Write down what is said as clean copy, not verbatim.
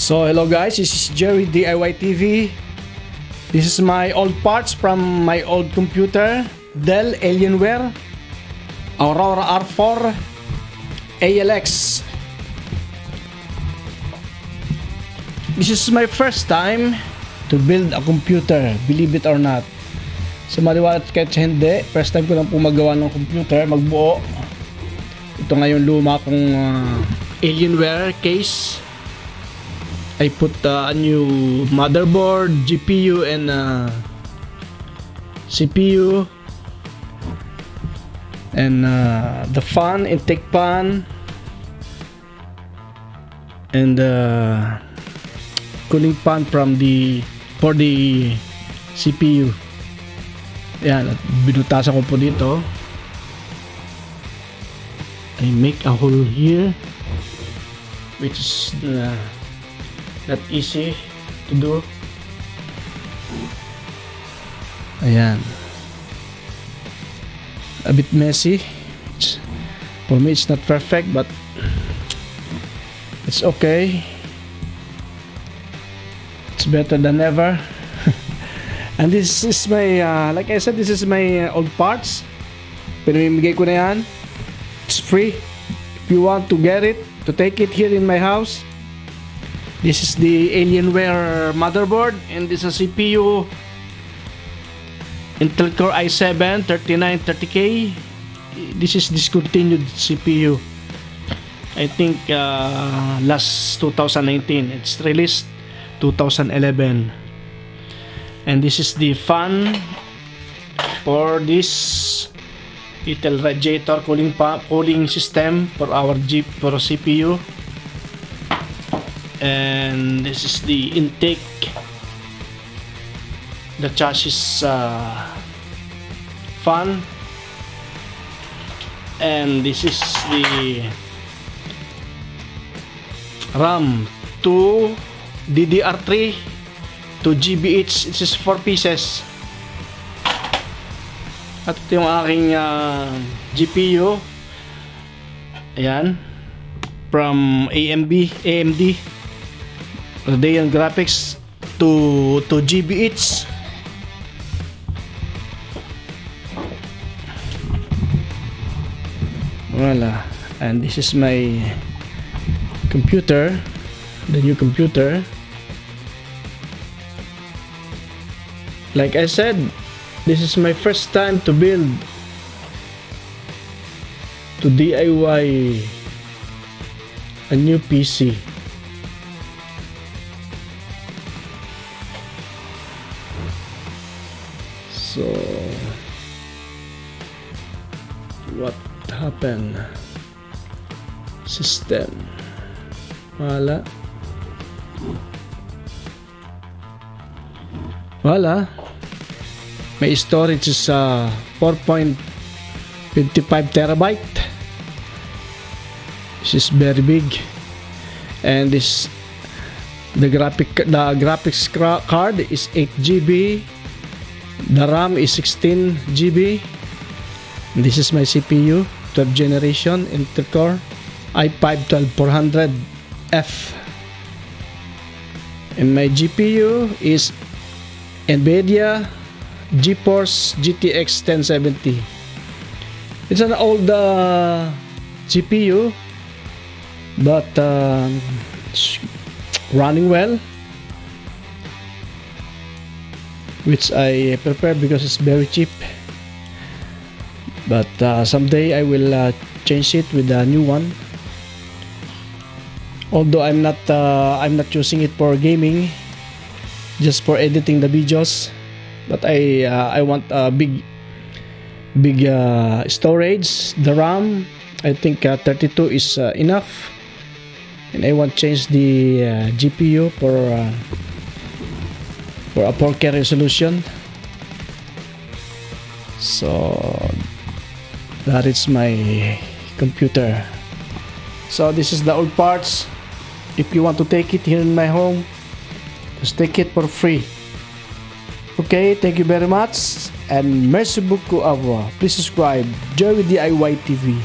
So hello guys, this is Jerry DIY TV. This is my old parts from my old computer, Dell Alienware Aurora R4 ALX. This is my first time to build a computer, believe it or not. So maliwanag kahit hindi, first time ko lang po magawa ng computer, magbuo. Ito ngayon luma kong Alienware case. I put a new motherboard, GPU, and CPU, and the fan, intake fan, and cooling fan for the CPU. Yan, at binutasan ko po dito. I make a hole here, which is not easy to do. Ayan, a bit messy. For me it's not perfect, but it's okay. It's better than ever. And this is my like I said, this is my old parts. Pinamimigay ko na yan. It's free if you want to get it, to take it here in my house. This is the Alienware motherboard, and this is a CPU, Intel Core i7 3930K. This is discontinued CPU. I think last 2019. It's released 2011. And this is the fan for this little radiator cooling system for our CPU. And this is the intake, the chassis fan, and this is the RAM 2 DDR3 2 GB each. This is 4 pieces. At ito yung aking GPU, ayan, from AMD Radeon Graphics, to 2 GB each. Voila. And this is my computer, the new computer. Like I said, this is my first time to build, to DIY a new PC. So what happened? System. Wala. My storage is 4.55 terabyte. This is very big. And this the graphics card is 8 GB. The RAM is 16 GB. This is my CPU, 12th generation Intel Core i5-12400F. And my GPU is NVIDIA GeForce GTX 1070. It's an old GPU, but it's running well, which I prefer because it's very cheap. But someday I will change it with a new one. Although I'm not using it for gaming, just for editing the videos. But I want a big storage. The RAM, I think 32 is enough, and I want to change the GPU for a 4K resolution. So that is my computer. So this is the old parts. If you want to take it here in my home, just take it for free. Okay, thank you very much, and merci beaucoup à vous. Please subscribe Jerry DIY TV.